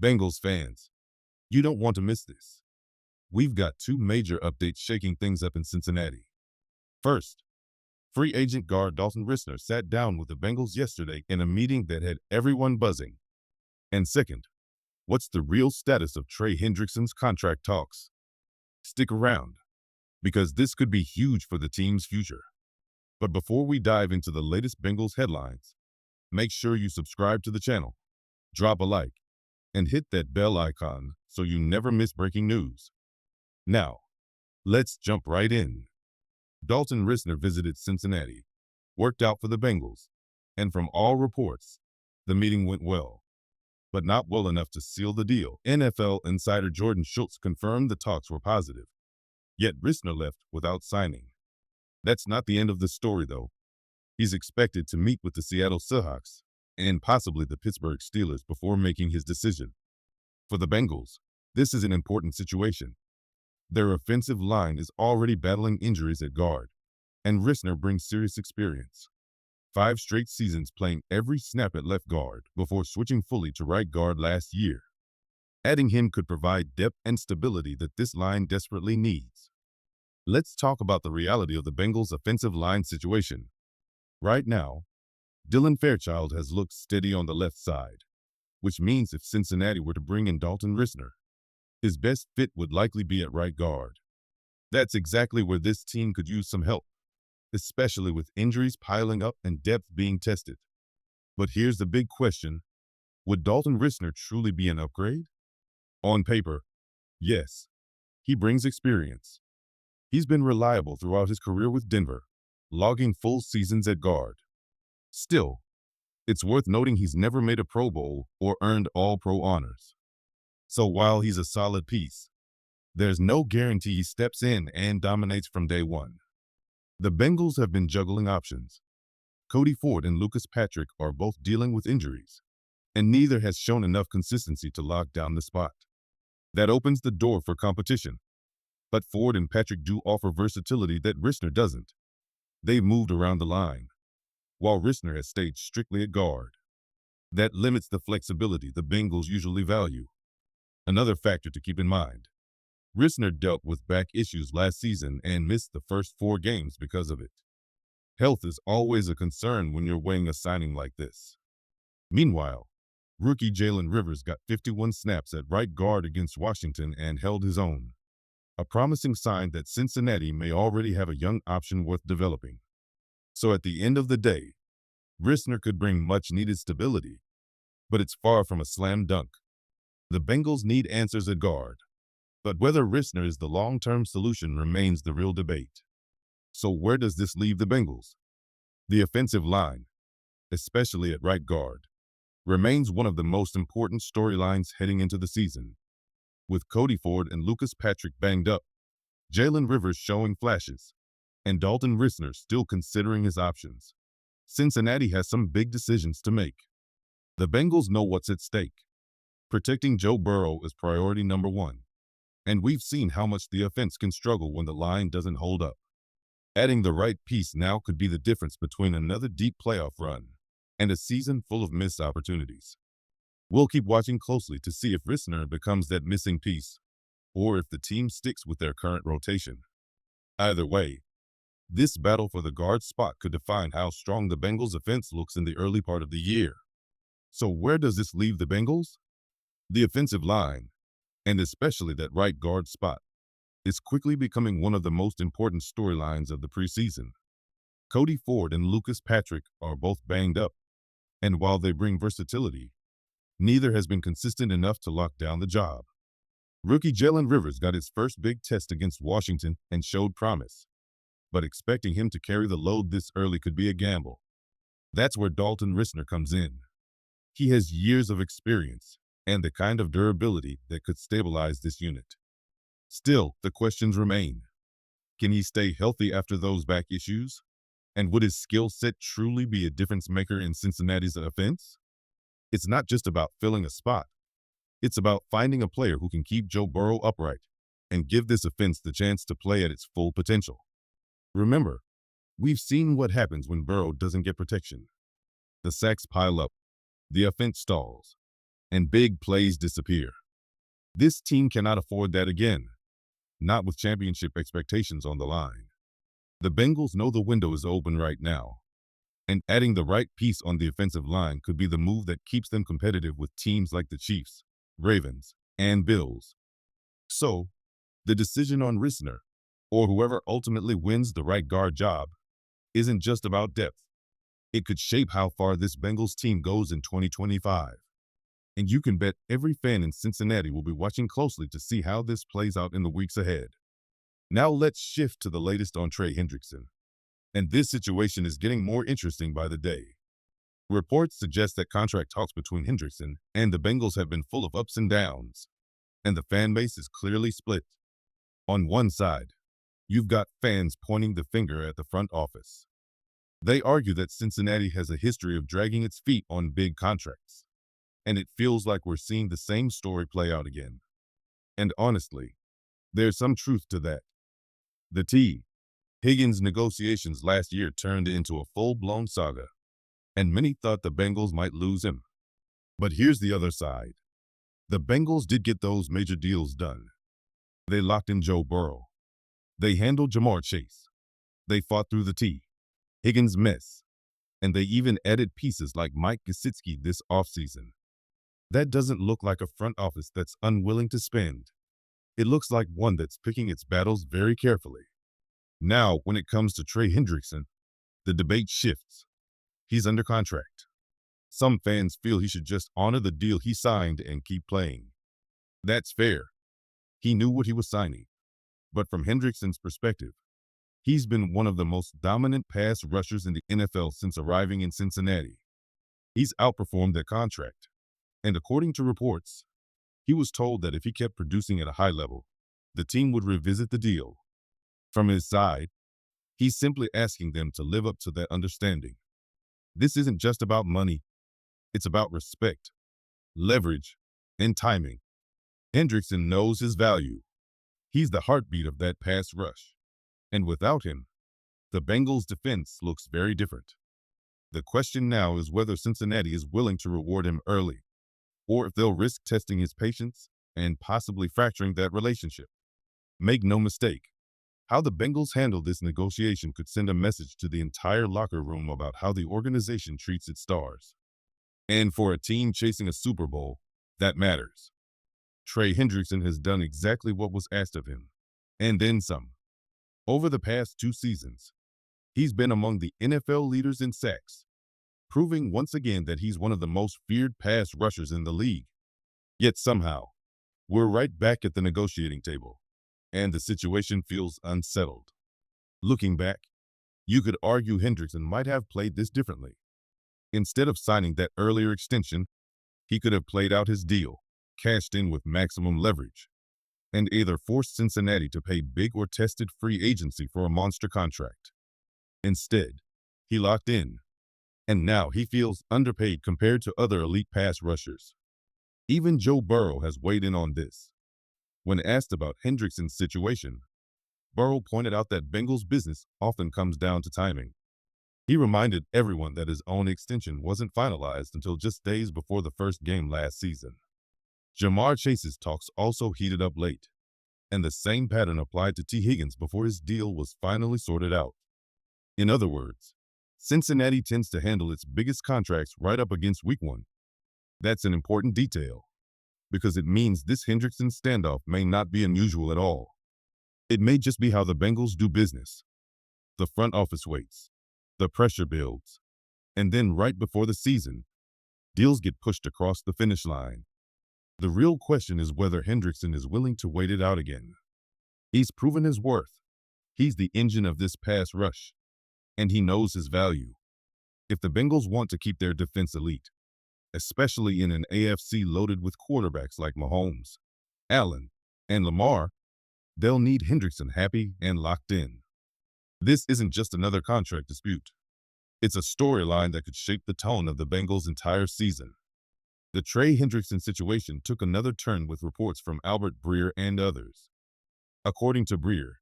Bengals fans, you don't want to miss this. We've got two major updates shaking things up in Cincinnati. First, free agent guard Dalton Risner sat down with the Bengals yesterday in a meeting that had everyone buzzing. And second, what's the real status of Trey Hendrickson's contract talks? Stick around, because this could be huge for the team's future. But before we dive into the latest Bengals headlines, make sure you subscribe to the channel, drop a like, and hit that bell icon so you never miss breaking news. Now, let's jump right in. Dalton Risner visited Cincinnati, worked out for the Bengals, and from all reports, the meeting went well, but not well enough to seal the deal. NFL insider Jordan Schultz confirmed the talks were positive, yet Risner left without signing. That's not the end of the story, though. He's expected to meet with the Seattle Seahawks and possibly the Pittsburgh Steelers before making his decision. For the Bengals, this is an important situation. Their offensive line is already battling injuries at guard, and Risner brings serious experience. 5 straight seasons playing every snap at left guard before switching fully to right guard last year. Adding him could provide depth and stability that this line desperately needs. Let's talk about the reality of the Bengals' offensive line situation. Right now, Dylan Fairchild has looked steady on the left side, which means if Cincinnati were to bring in Dalton Risner, his best fit would likely be at right guard. That's exactly where this team could use some help, especially with injuries piling up and depth being tested. But here's the big question. Would Dalton Risner truly be an upgrade? On paper, yes. He brings experience. He's been reliable throughout his career with Denver, logging full seasons at guard. Still, it's worth noting he's never made a Pro Bowl or earned All-Pro honors. So while he's a solid piece, there's no guarantee he steps in and dominates from day one. The Bengals have been juggling options. Cody Ford and Lucas Patrick are both dealing with injuries, and neither has shown enough consistency to lock down the spot. That opens the door for competition. But Ford and Patrick do offer versatility that Risner doesn't. They've moved around the line, while Risner has stayed strictly at guard. That limits the flexibility the Bengals usually value. Another factor to keep in mind, Risner dealt with back issues last season and missed the first 4 games because of it. Health is always a concern when you're weighing a signing like this. Meanwhile, rookie Jalen Rivers got 51 snaps at right guard against Washington and held his own, a promising sign that Cincinnati may already have a young option worth developing. So at the end of the day, Risner could bring much-needed stability, but it's far from a slam dunk. The Bengals need answers at guard, but whether Risner is the long-term solution remains the real debate. So where does this leave the Bengals? The offensive line, especially at right guard, remains one of the most important storylines heading into the season. With Cody Ford and Lucas Patrick banged up, Jalen Rivers showing flashes, and Dalton Risner still considering his options, Cincinnati has some big decisions to make. The Bengals know what's at stake. Protecting Joe Burrow is priority number 1, and we've seen how much the offense can struggle when the line doesn't hold up. Adding the right piece now could be the difference between another deep playoff run and a season full of missed opportunities. We'll keep watching closely to see if Risner becomes that missing piece, or if the team sticks with their current rotation. Either way, this battle for the guard spot could define how strong the Bengals' offense looks in the early part of the year. So where does this leave the Bengals? The offensive line, and especially that right guard spot, is quickly becoming one of the most important storylines of the preseason. Cody Ford and Lucas Patrick are both banged up, and while they bring versatility, neither has been consistent enough to lock down the job. Rookie Jalen Rivers got his first big test against Washington and showed promise, but expecting him to carry the load this early could be a gamble. That's where Dalton Risner comes in. He has years of experience and the kind of durability that could stabilize this unit. Still, the questions remain. Can he stay healthy after those back issues? And would his skill set truly be a difference maker in Cincinnati's offense? It's not just about filling a spot. It's about finding a player who can keep Joe Burrow upright and give this offense the chance to play at its full potential. Remember, we've seen what happens when Burrow doesn't get protection. The sacks pile up, the offense stalls, and big plays disappear. This team cannot afford that again, not with championship expectations on the line. The Bengals know the window is open right now, and adding the right piece on the offensive line could be the move that keeps them competitive with teams like the Chiefs, Ravens, and Bills. So, the decision on Risner, or whoever ultimately wins the right guard job, isn't just about depth. It could shape how far this Bengals team goes in 2025. And you can bet every fan in Cincinnati will be watching closely to see how this plays out in the weeks ahead. Now let's shift to the latest on Trey Hendrickson. And this situation is getting more interesting by the day. Reports suggest that contract talks between Hendrickson and the Bengals have been full of ups and downs, and the fan base is clearly split. On one side, you've got fans pointing the finger at the front office. They argue that Cincinnati has a history of dragging its feet on big contracts, and it feels like we're seeing the same story play out again. And honestly, there's some truth to that. The Higgins negotiations last year turned into a full-blown saga, and many thought the Bengals might lose him. But here's the other side. The Bengals did get those major deals done. They locked in Joe Burrow. They handled Jamar Chase. They fought through the Higgins mess. And they even added pieces like Mike Gesicki this offseason. That doesn't look like a front office that's unwilling to spend. It looks like one that's picking its battles very carefully. Now, when it comes to Trey Hendrickson, the debate shifts. He's under contract. Some fans feel he should just honor the deal he signed and keep playing. That's fair. He knew what he was signing. But from Hendrickson's perspective, he's been one of the most dominant pass rushers in the NFL since arriving in Cincinnati. He's outperformed that contract. And according to reports, he was told that if he kept producing at a high level, the team would revisit the deal. From his side, he's simply asking them to live up to that understanding. This isn't just about money. It's about respect, leverage, and timing. Hendrickson knows his value. He's the heartbeat of that pass rush. And without him, the Bengals' defense looks very different. The question now is whether Cincinnati is willing to reward him early, or if they'll risk testing his patience and possibly fracturing that relationship. Make no mistake, how the Bengals handle this negotiation could send a message to the entire locker room about how the organization treats its stars. And for a team chasing a Super Bowl, that matters. Trey Hendrickson has done exactly what was asked of him, and then some. Over the past 2 seasons, he's been among the NFL leaders in sacks, proving once again that he's one of the most feared pass rushers in the league. Yet somehow, we're right back at the negotiating table, and the situation feels unsettled. Looking back, you could argue Hendrickson might have played this differently. Instead of signing that earlier extension, he could have played out his deal, cashed in with maximum leverage, and either forced Cincinnati to pay big or tested free agency for a monster contract. Instead, he locked in, and now he feels underpaid compared to other elite pass rushers. Even Joe Burrow has weighed in on this. When asked about Hendrickson's situation, Burrow pointed out that Bengals business often comes down to timing. He reminded everyone that his own extension wasn't finalized until just days before the first game last season. Jamar Chase's talks also heated up late, and the same pattern applied to Higgins before his deal was finally sorted out. In other words, Cincinnati tends to handle its biggest contracts right up against week 1. That's an important detail, because it means this Hendrickson standoff may not be unusual at all. It may just be how the Bengals do business. The front office waits, the pressure builds, and then right before the season, deals get pushed across the finish line. The real question is whether Hendrickson is willing to wait it out again. He's proven his worth. He's the engine of this pass rush, and he knows his value. If the Bengals want to keep their defense elite, especially in an AFC loaded with quarterbacks like Mahomes, Allen, and Lamar, they'll need Hendrickson happy and locked in. This isn't just another contract dispute. It's a storyline that could shape the tone of the Bengals' entire season. The Trey Hendrickson situation took another turn with reports from Albert Breer and others. According to Breer,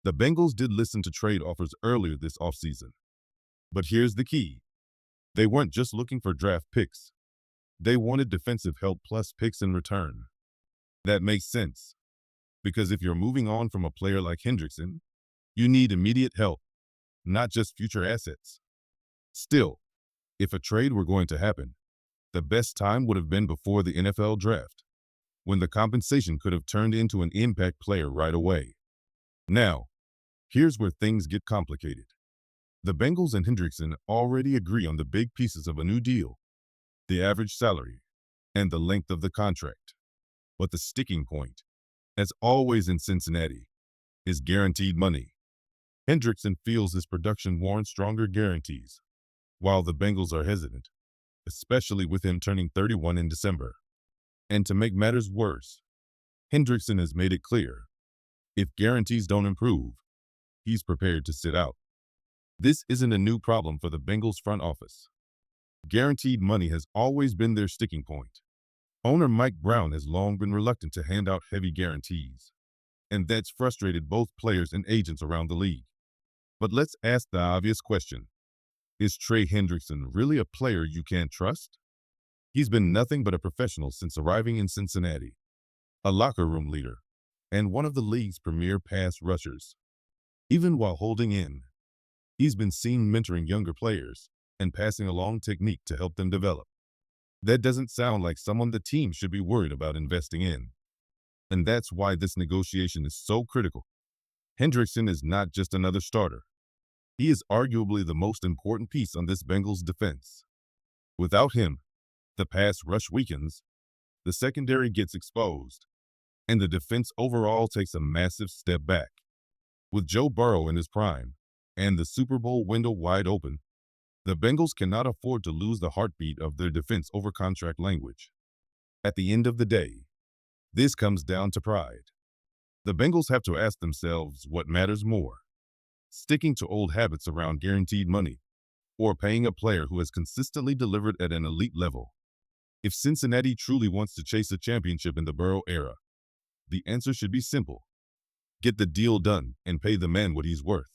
the Bengals did listen to trade offers earlier this offseason. But here's the key. They weren't just looking for draft picks. They wanted defensive help plus picks in return. That makes sense, because if you're moving on from a player like Hendrickson, you need immediate help, not just future assets. Still, if a trade were going to happen, the best time would have been before the NFL draft, when the compensation could have turned into an impact player right away. Now, here's where things get complicated. The Bengals and Hendrickson already agree on the big pieces of a new deal, the average salary, and the length of the contract. But the sticking point, as always in Cincinnati, is guaranteed money. Hendrickson feels his production warrants stronger guarantees, while the Bengals are hesitant, especially with him turning 31 in December. And to make matters worse, Hendrickson has made it clear, if guarantees don't improve, he's prepared to sit out. This isn't a new problem for the Bengals front office. Guaranteed money has always been their sticking point. Owner Mike Brown has long been reluctant to hand out heavy guarantees, and that's frustrated both players and agents around the league. But let's ask the obvious question. Is Trey Hendrickson really a player you can't trust? He's been nothing but a professional since arriving in Cincinnati, a locker room leader, and one of the league's premier pass rushers. Even while holding in, he's been seen mentoring younger players and passing along technique to help them develop. That doesn't sound like someone the team should be worried about investing in. And that's why this negotiation is so critical. Hendrickson is not just another starter. He is arguably the most important piece on this Bengals defense. Without him, the pass rush weakens, the secondary gets exposed, and the defense overall takes a massive step back. With Joe Burrow in his prime and the Super Bowl window wide open, the Bengals cannot afford to lose the heartbeat of their defense over contract language. At the end of the day, this comes down to pride. The Bengals have to ask themselves what matters more: sticking to old habits around guaranteed money, or paying a player who has consistently delivered at an elite level. If Cincinnati truly wants to chase a championship in the Burrow era, the answer should be simple: get the deal done and pay the man what he's worth.